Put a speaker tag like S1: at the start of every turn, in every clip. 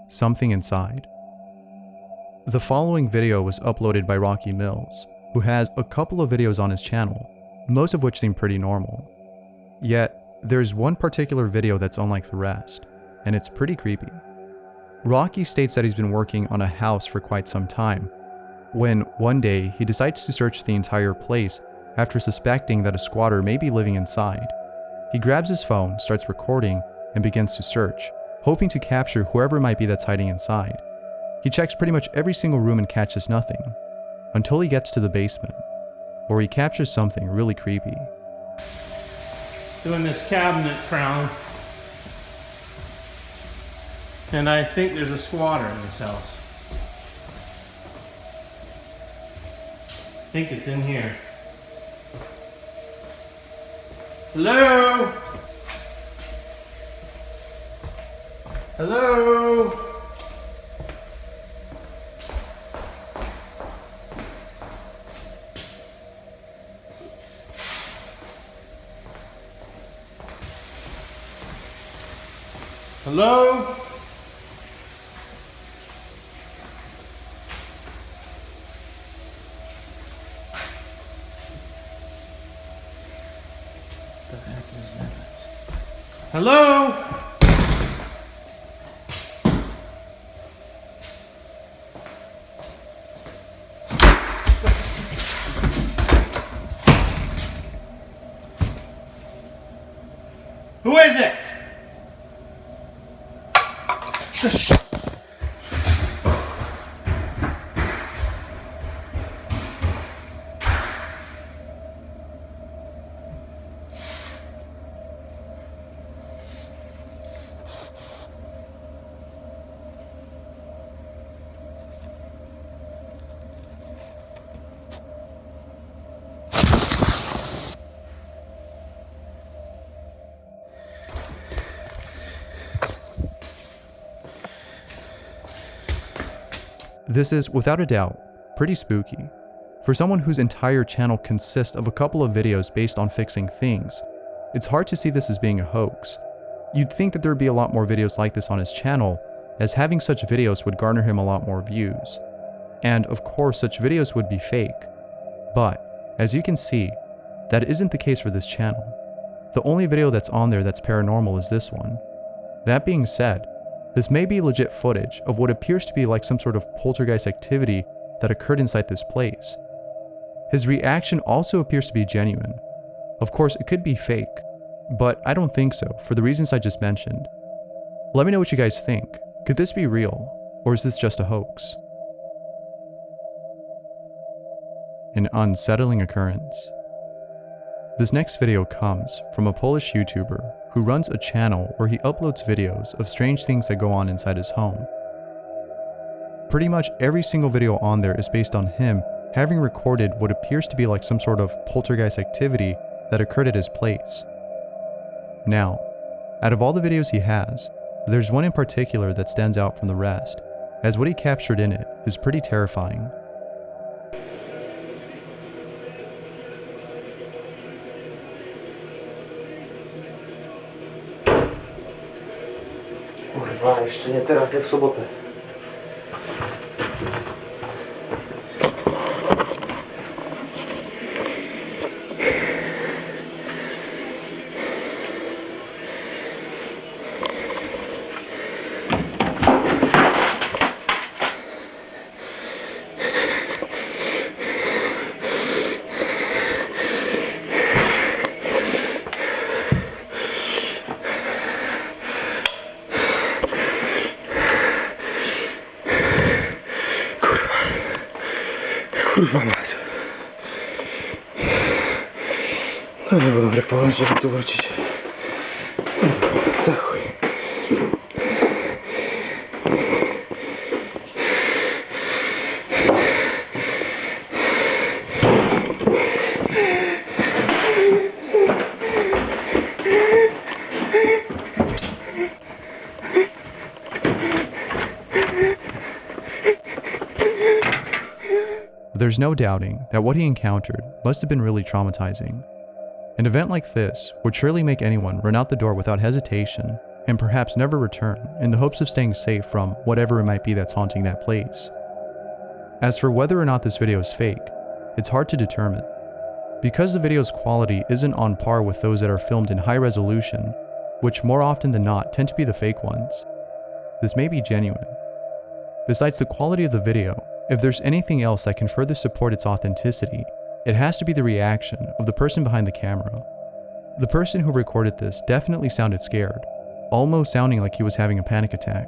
S1: something inside. The following video was uploaded by Rocky Mills, who has a couple of videos on his channel, most of which seem pretty normal. Yet, there's one particular video that's unlike the rest, and it's pretty creepy. Rocky states that he's been working on a house for quite some time, when one day he decides to search the entire place after suspecting that a squatter may be living inside. He grabs his phone, starts recording, and begins to search, hoping to capture whoever might be that's hiding inside. He checks pretty much every single room and catches nothing, until he gets to the basement, where he captures something really creepy.
S2: Doing this cabinet crown, and I think there's a squatter in this house. I think it's in here. Hello? Hello? Hello? The heck is that? Hello? Who is it?
S1: This is, without a doubt, pretty spooky. For someone whose entire channel consists of a couple of videos based on fixing things, it's hard to see this as being a hoax. You'd think that there would be a lot more videos like this on his channel, as having such videos would garner him a lot more views. And of course, such videos would be fake. But, as you can see, that isn't the case for this channel. The only video that's on there that's paranormal is this one. That being said, this may be legit footage of what appears to be like some sort of poltergeist activity that occurred inside this place. His reaction also appears to be genuine. Of course, it could be fake, but I don't think so for the reasons I just mentioned. Let me know what you guys think. Could this be real, or is this just a hoax? An unsettling occurrence. This next video comes from a Polish YouTuber who runs a channel where he uploads videos of strange things that go on inside his home. Pretty much every single video on there is based on him having recorded what appears to be like some sort of poltergeist activity that occurred at his place. Now, out of all the videos he has, there's one in particular that stands out from the rest, as what he captured in it is pretty terrifying.
S3: Kurwa, jeszcze nie teraz, jak w sobotę. Kurwa mać. To nie było dobre połączenie, żeby tu wrócić. Za chuj.
S1: There's no doubting that what he encountered must have been really traumatizing. An event like this would surely make anyone run out the door without hesitation, and perhaps never return in the hopes of staying safe from whatever it might be that's haunting that place. As for whether or not this video is fake, it's hard to determine. Because the video's quality isn't on par with those that are filmed in high resolution, which more often than not tend to be the fake ones, this may be genuine. Besides the quality of the video, if there's anything else that can further support its authenticity, it has to be the reaction of the person behind the camera. The person who recorded this definitely sounded scared, almost sounding like he was having a panic attack.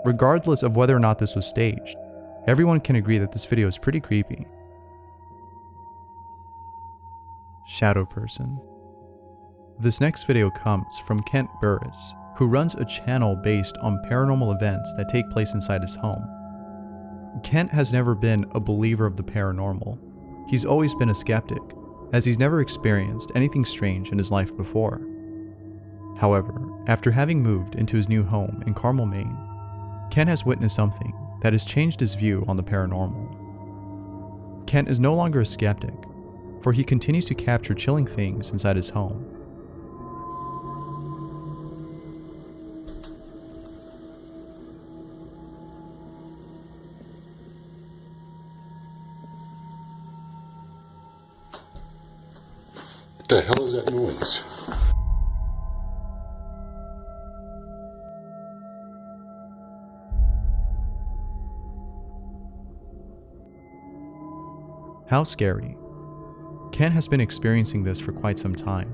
S1: Regardless of whether or not this was staged, everyone can agree that this video is pretty creepy. Shadow Person. This next video comes from Kent Burris, who runs a channel based on paranormal events that take place inside his home. Kent has never been a believer of the paranormal. He's always been a skeptic, as he's never experienced anything strange in his life before. However, after having moved into his new home in Carmel, Maine, Kent has witnessed something that has changed his view on the paranormal. Kent is no longer a skeptic, for he continues to capture chilling things inside his home.
S4: What the hell is that noise?
S1: How scary. Kent has been experiencing this for quite some time.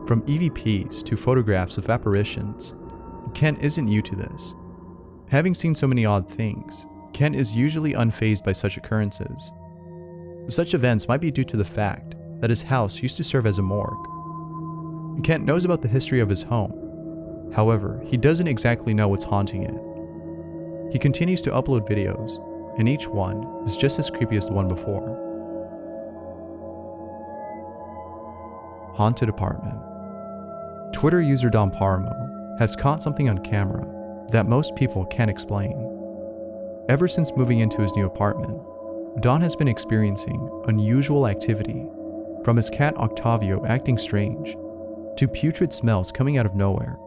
S1: From EVPs to photographs of apparitions, Kent isn't new to this. Having seen so many odd things, Kent is usually unfazed by such occurrences. Such events might be due to the fact that his house used to serve as a morgue. Kent knows about the history of his home. However, he doesn't exactly know what's haunting it. He continues to upload videos, and each one is just as creepy as the one before. Haunted apartment. Twitter user Don Parmo has caught something on camera that most people can't explain. Ever since moving into his new apartment, Don has been experiencing unusual activity, from his cat Octavio acting strange, to putrid smells coming out of nowhere.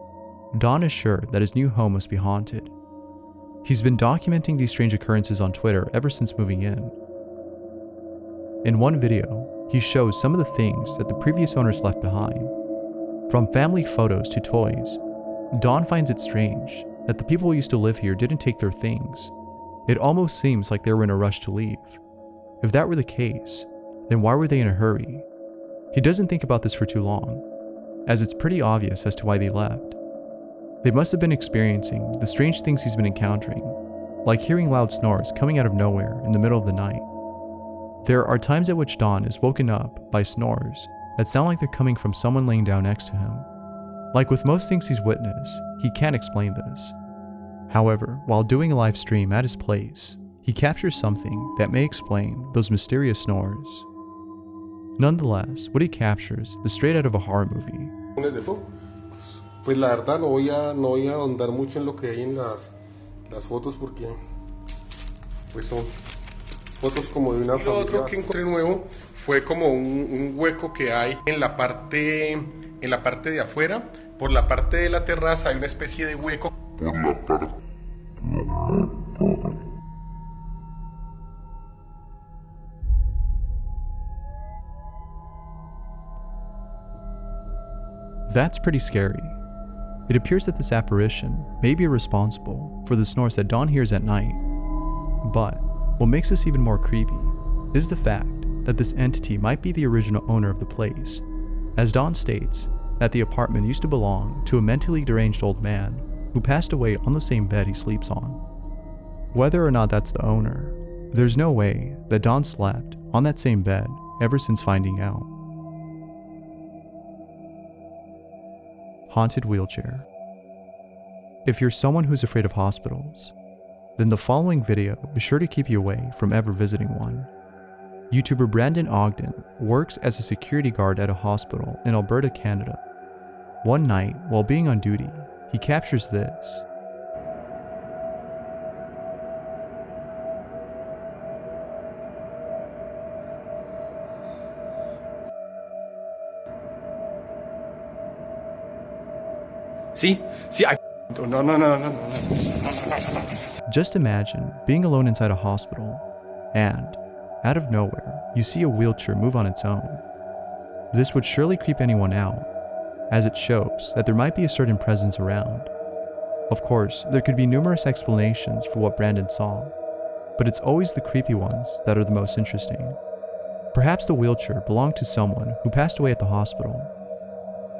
S1: Don is sure that his new home must be haunted. He's been documenting these strange occurrences on Twitter ever since moving in. In one video, he shows some of the things that the previous owners left behind. From family photos to toys, Don finds it strange that the people who used to live here didn't take their things. It almost seems like they were in a rush to leave. If that were the case, then why were they in a hurry? He doesn't think about this for too long, as it's pretty obvious as to why they left. They must have been experiencing the strange things he's been encountering, like hearing loud snores coming out of nowhere in the middle of the night. There are times at which Don is woken up by snores that sound like they're coming from someone laying down next to him. Like with most things he's witnessed, he can't explain this. However, while doing a live stream at his place, he captures something that may explain those mysterious snores. Nonetheless, what he captures is straight out of a horror movie.
S4: Pues la verdad no voy a ahondar mucho en lo que hay en las fotos porque pues son fotos como de una familia. Lo otro que encontré nuevo fue como un hueco que hay en la parte de afuera. Por la parte de la terraza hay una especie de hueco.
S1: That's pretty scary. It appears that this apparition may be responsible for the snores that Don hears at night. But what makes this even more creepy is the fact that this entity might be the original owner of the place, as Don states that the apartment used to belong to a mentally deranged old man who passed away on the same bed he sleeps on. Whether or not that's the owner, there's no way that Don slept on that same bed ever since finding out. Haunted wheelchair. If you're someone who's afraid of hospitals, then the following video is sure to keep you away from ever visiting one. YouTuber Brandon Ogden works as a security guard at a hospital in Alberta, Canada. One night, while being on duty, he captures this.
S3: See, I no.
S1: Just imagine being alone inside a hospital, and, out of nowhere, you see a wheelchair move on its own. This would surely creep anyone out, as it shows that there might be a certain presence around. Of course, there could be numerous explanations for what Brandon saw, but it's always the creepy ones that are the most interesting. Perhaps the wheelchair belonged to someone who passed away at the hospital.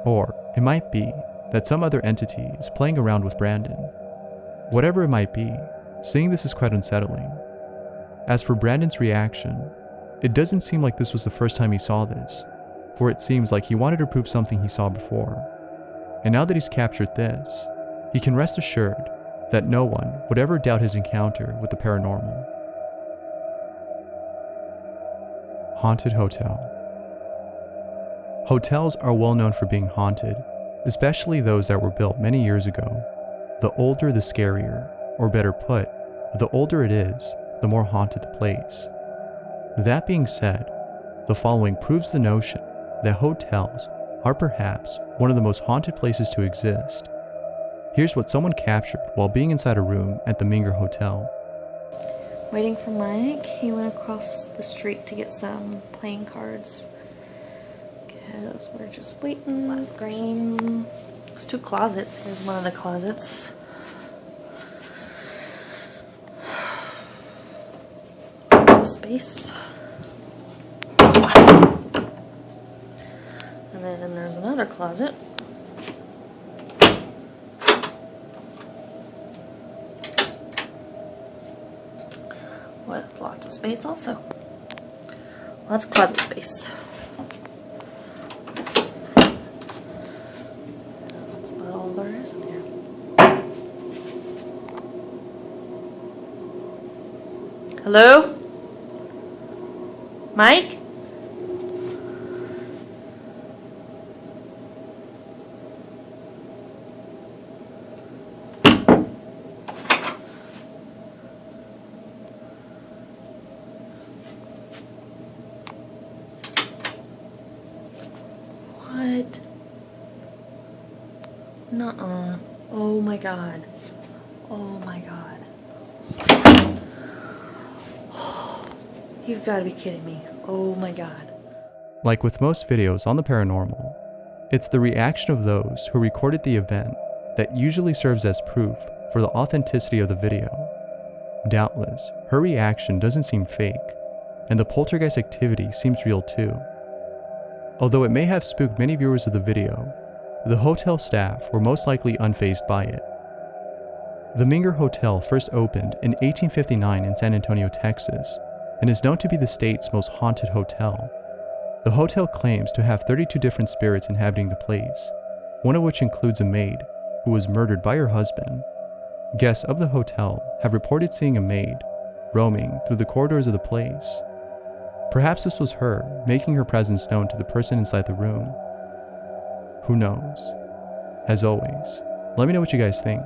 S1: Or it might be that some other entity is playing around with Brandon. Whatever it might be, seeing this is quite unsettling. As for Brandon's reaction, it doesn't seem like this was the first time he saw this, for it seems like he wanted to prove something he saw before. And now that he's captured this, he can rest assured that no one would ever doubt his encounter with the paranormal. Haunted Hotel. Hotels are well known for being haunted, especially those that were built many years ago. The older the scarier, or better put, the older it is, the more haunted the place. That being said, the following proves the notion that hotels are perhaps one of the most haunted places to exist. Here's what someone captured while being inside a room at the Minger Hotel.
S5: Waiting for Mike, he went across the street to get some playing cards. Because we're just waiting. Let's green. There's 2 closets. Here's one of the closets. Lots of space. And then there's another closet. With lots of space also. Lots of closet space. That's about all there is in here. Hello? Mike? What? Nuh-uh. Oh my god. Oh my god. You've got to be kidding me. Oh my god.
S1: Like with most videos on the paranormal, it's the reaction of those who recorded the event that usually serves as proof for the authenticity of the video. Doubtless, her reaction doesn't seem fake, and the poltergeist activity seems real too. Although it may have spooked many viewers of the video, the hotel staff were most likely unfazed by it. The Minger Hotel first opened in 1859 in San Antonio, Texas, and is known to be the state's most haunted hotel. The hotel claims to have 32 different spirits inhabiting the place, one of which includes a maid who was murdered by her husband. Guests of the hotel have reported seeing a maid roaming through the corridors of the place. Perhaps this was her making her presence known to the person inside the room. Who knows? As always, let me know what you guys think.